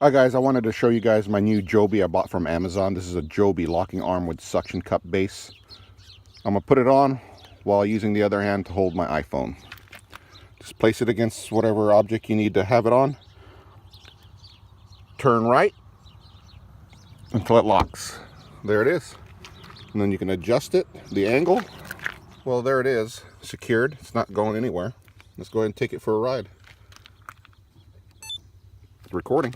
Hi guys, I wanted to show you guys my new Joby I bought from Amazon. This is a Joby locking arm with suction cup base. I'm gonna put it on while using the other hand to hold my iPhone. Just place it against whatever object you need to have it on. Turn right until it locks. There it is. And then you can adjust it, the angle. Well, there it is, secured. It's not going anywhere. Let's go ahead and take it for a ride. Recording.